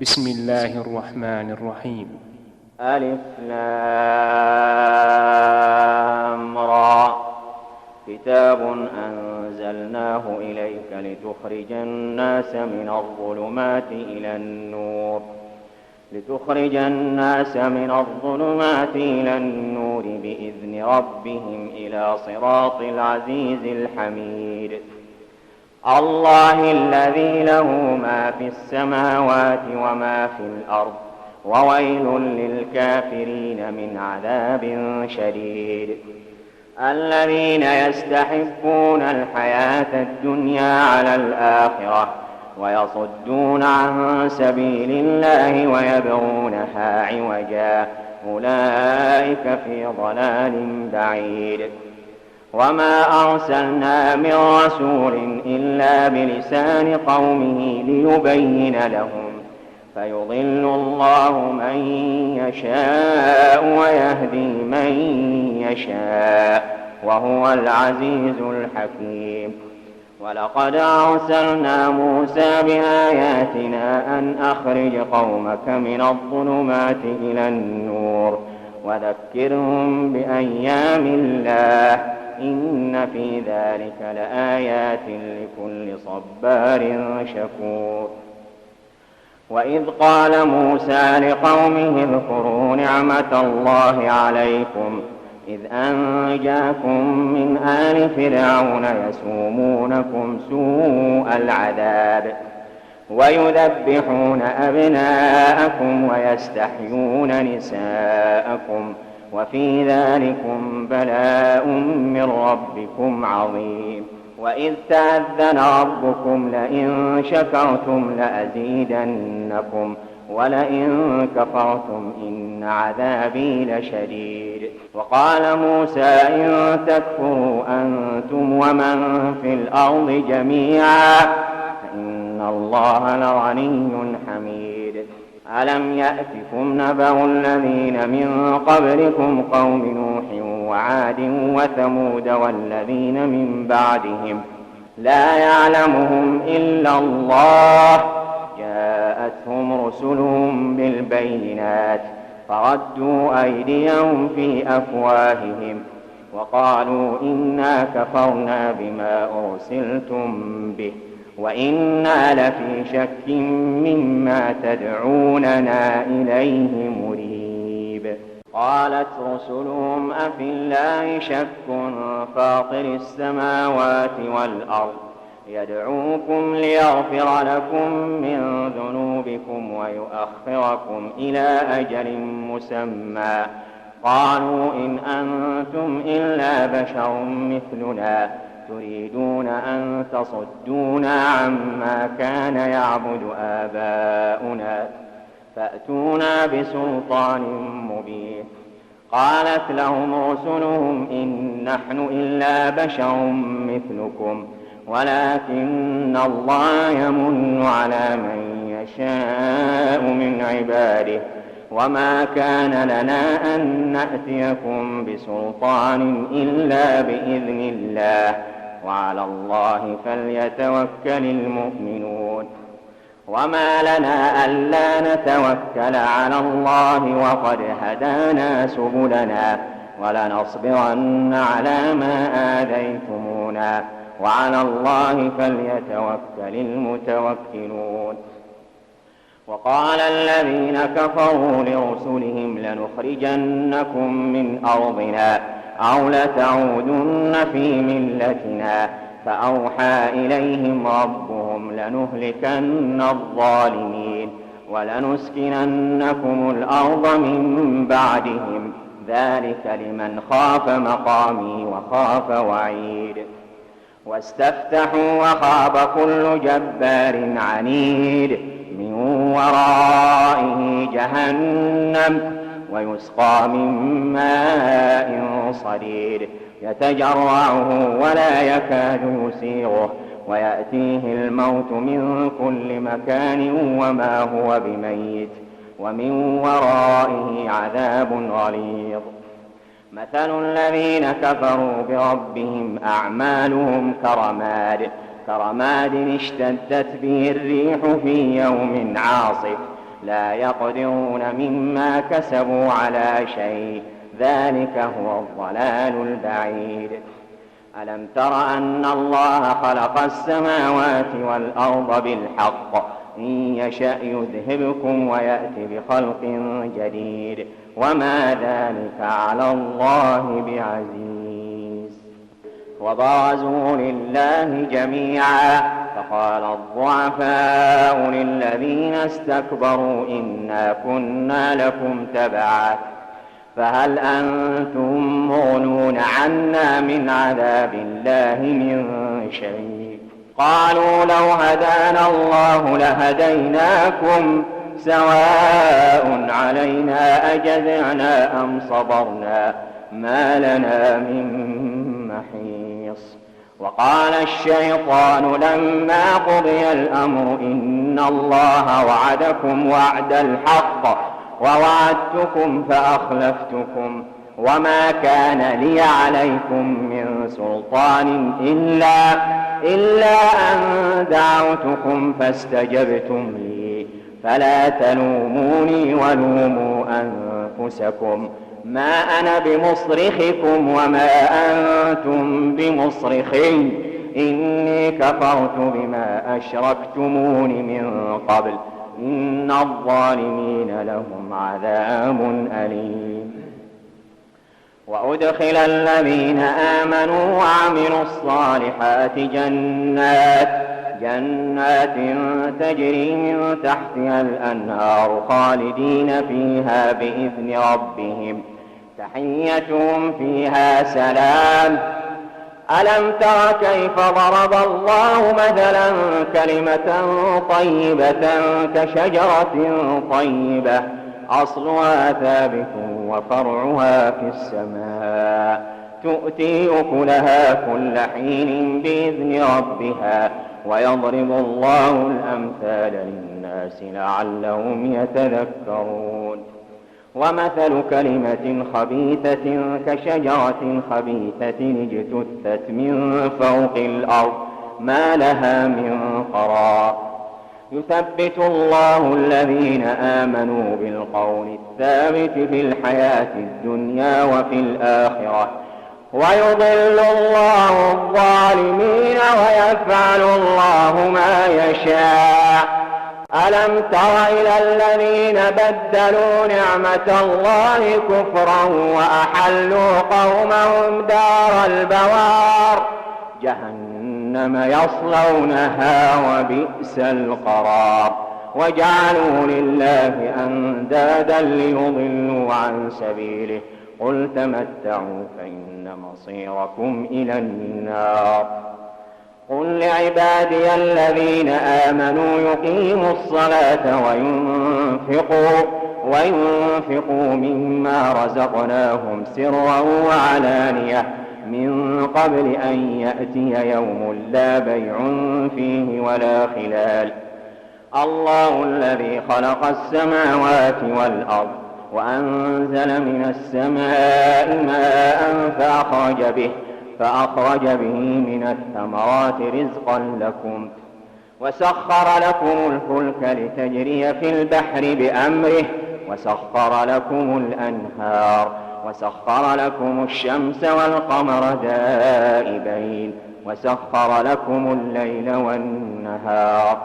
بسم الله الرحمن الرحيم. ألف لام را. كتاب أنزلناه إليك لتخرج الناس من الظلمات إلى النور بإذن ربهم إلى صراط العزيز الحميد. الله الذي له ما في السماوات وما في الأرض وويل للكافرين من عذاب شديد. الذين يستحبون الحياة الدنيا على الآخرة ويصدون عن سبيل الله ويبغونها عوجا أولئك في ضلال بعيد. وما أرسلنا من رسول إلا بلسان قومه ليبين لهم فيضل الله من يشاء ويهدي من يشاء وهو العزيز الحكيم. ولقد أرسلنا موسى بآياتنا أن أخرج قومك من الظلمات إلى النور وذكرهم بأيام الله إن في ذلك لآيات لكل صبار شكور. وإذ قال موسى لقومه اذكروا نعمة الله عليكم إذ أنجاكم من آل فرعون يسومونكم سوء العذاب ويذبحون أبناءكم ويستحيون نساءكم وفي ذلكم بلاء من ربكم عظيم. وإذ تأذن ربكم لئن شكرتم لأزيدنكم ولئن كفرتم إن عذابي لشديد. وقال موسى إن تكفروا أنتم ومن في الأرض جميعا فإن الله لغني حميد. ألم يأتكم نبأ الذين من قبلكم قوم نوح وعاد وثمود والذين من بعدهم لا يعلمهم إلا الله جاءتهم رسلهم بالبينات فردوا أيديهم في أفواههم وقالوا إنا كفرنا بما أرسلتم به وإنا لفي شك مما تدعوننا إليه مريب. قالت رسلهم أفي الله شك فاطر السماوات والأرض يدعوكم ليغفر لكم من ذنوبكم ويؤخركم إلى أجل مسمى قالوا إن أنتم إلا بشر مثلنا تريدون أن تصدونا عما كان يعبد آباؤنا فأتونا بسلطان مبين. قالت لهم رسلهم إن نحن إلا بشر مثلكم ولكن الله يمن على من يشاء من عباده وما كان لنا أن نأتيكم بسلطان إلا بإذن الله وعلى الله فليتوكل المؤمنون. وما لنا ألا نتوكل على الله وقد هدانا سبلنا ولنصبرن على ما آذيتمونا وعلى الله فليتوكل المتوكلون. وقال الذين كفروا لرسلهم لنخرجنكم من أرضنا أو لتعودن في ملتنا فأوحى إليهم ربهم لنهلكن الظالمين ولنسكننكم الأرض من بعدهم ذلك لمن خاف مقامي وخاف وعيد. واستفتحوا وخاب كل جبار عنيد من ورائه جهنم ويسقى من ماء صديد يتجرعه ولا يكاد يسيغه ويأتيه الموت من كل مكان وما هو بميت ومن ورائه عذاب غليظ. مثل الذين كفروا بربهم أعمالهم كرماد اشتدت به الريح في يوم عاصف لا يقدرون مما كسبوا على شيء، ذلك هو الضلال البعيد. ألم تر أن الله خلق السماوات والأرض بالحق، إن يشأ يذهبكم ويأتي بخلق جديد، وما ذلك على الله بعزيز. وبرزوا لله جميعا، فقال الضعفاء للذين استكبروا إنا كنا لكم تبعا فهل أنتم مغنون عنا من عذاب الله من شيء؟ قالوا لو هدانا الله لهديناكم سواء علينا أجزعنا أم صبرنا ما لنا من محيص. وقال الشيطان لما قضي الأمر إن الله وعدكم وعد الحق ووعدتكم فأخلفتكم وما كان لي عليكم من سلطان إلا أن دعوتكم فاستجبتم لي فلا تلوموني ولوموا أنفسكم ما أنا بمصرخكم وما أنتم بمصرخي إني كفرت بما أشركتمون من قبل إن الظالمين لهم عذاب أليم. وأدخل الذين آمنوا وعملوا الصالحات جنات تجري من تحتها الأنهار خالدين فيها بإذن ربهم تحيتهم فيها سلام. ألم تر كيف ضرب الله مثلا كلمة طيبة كشجرة طيبة أصلها ثابت وفرعها في السماء تؤتي أكلها كل حين بإذن ربها ويضرب الله الأمثال للناس لعلهم يتذكرون. ومثل كلمة خبيثة كشجرة خبيثة اجتثت من فوق الأرض ما لها من قرار يثبت الله الذين آمنوا بالقول الثابت في الحياة الدنيا وفي الآخرة ويضل الله الظالمين ويفعل الله ما يشاء. ألم تر إلى الذين بدلوا نعمة الله كفرا وأحلوا قومهم دار البوار جهنم يصلونها وبئس القرار وجعلوا لله أندادا ليضلوا عن سبيله قل تمتعوا فإن مصيركم إلى النار. قل لعبادي الذين آمنوا يقيموا الصلاة وينفقوا مما رزقناهم سرا وعلانية من قبل أن يأتي يوم لا بيع فيه ولا خلال. الله الذي خلق السماوات والأرض وأنزل من السماء ماء فأخرج به من الثمرات رزقا لكم وسخر لكم الفلك لتجري في البحر بأمره وسخر لكم الأنهار وسخر لكم الشمس والقمر دائبين وسخر لكم الليل والنهار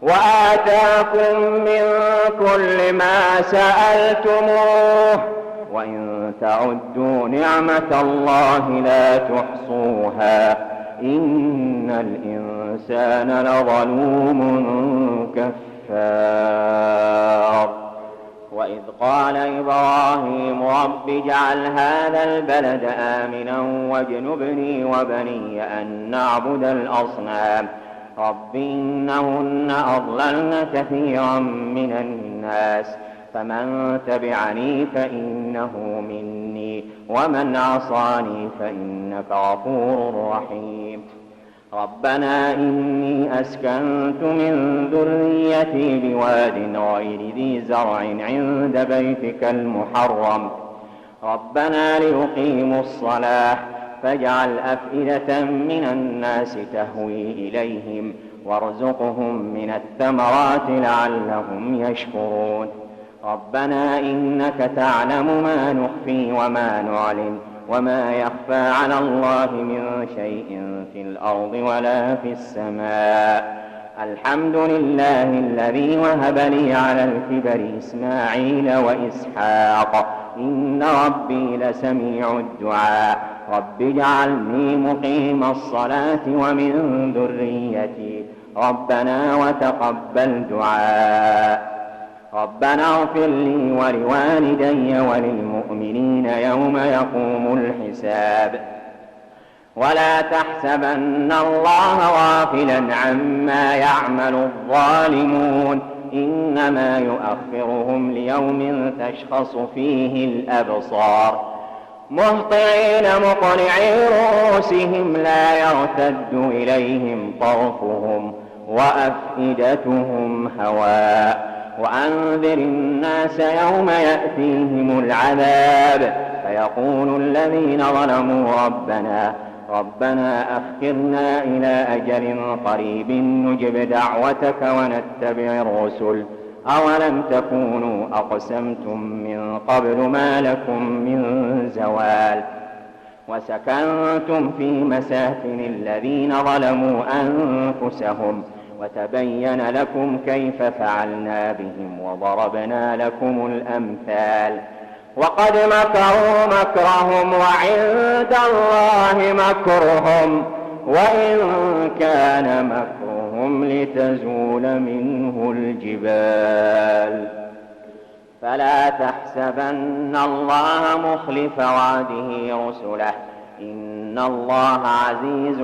وآتاكم من كل ما سألتموه وإن تعدوا نعمة الله لا تحصوها إن الإنسان لظلوم كفار. وإذ قال إبراهيم رب اجعل هذا البلد آمنا واجنبني وبني أن نعبد الأصنام رب إنهن أضللن كثيرا من الناس فمن تبعني فإنه مني ومن عصاني فإنك غفور رحيم. ربنا إني أسكنت من ذريتي بواد غير ذي زرع عند بيتك المحرم ربنا ليقيموا الصلاة فاجعل أفئدة من الناس تهوي إليهم وارزقهم من الثمرات لعلهم يشكرون ربنا إنك تعلم ما نخفي وما نعلن وما يخفى على الله من شيء في الأرض ولا في السماء الحمد لله الذي وهب لي على الكبر إسماعيل وإسحاق إن ربي لسميع الدعاء رب اجعلني مقيم الصلاة ومن ذريتي ربنا وتقبل دعاء ربنا اغفر لي ولوالدي وللمؤمنين يوم يقوم الحساب ولا تحسبن الله غافلا عما يعمل الظالمون إنما يؤخرهم ليوم تشخص فيه الأبصار مهطعين مقنعي رؤوسهم لا يرتد إليهم طرفهم وأفئدتهم هواء وأنذر الناس يوم يأتيهم العذاب فيقول الذين ظلموا ربنا أخرنا إلى أجل قريب نجب دعوتك ونتبع الرسل أولم تكونوا أقسمتم من قبل ما لكم من زوال وسكنتم في مساكن الذين ظلموا أنفسهم وتبين لكم كيف فعلنا بهم وضربنا لكم الأمثال وقد مكروا مكرهم وعند الله مكرهم وإن كان مكرهم لتزول منه الجبال فلا تحسبن الله مخلف وعده رسله إن الله عزيز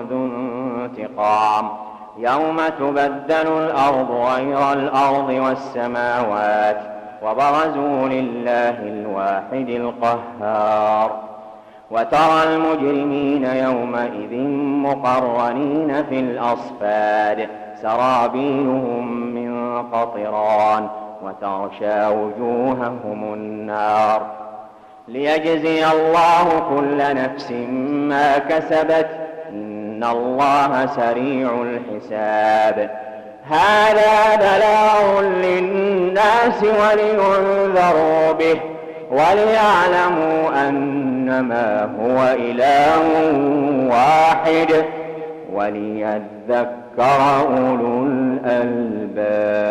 ذو انتقام يوم تبدل الأرض غير الأرض والسماوات وبرزوا لله الواحد القهار وترى المجرمين يومئذ مقرنين في الأصفاد سرابيلهم من قطران وتغشى وجوههم النار ليجزي الله كل نفس ما كسبت إن الله سريع الحساب هذا بلاغ للناس ولينذروا به وليعلموا أنما هو إله واحد وليذكر أولو الألباب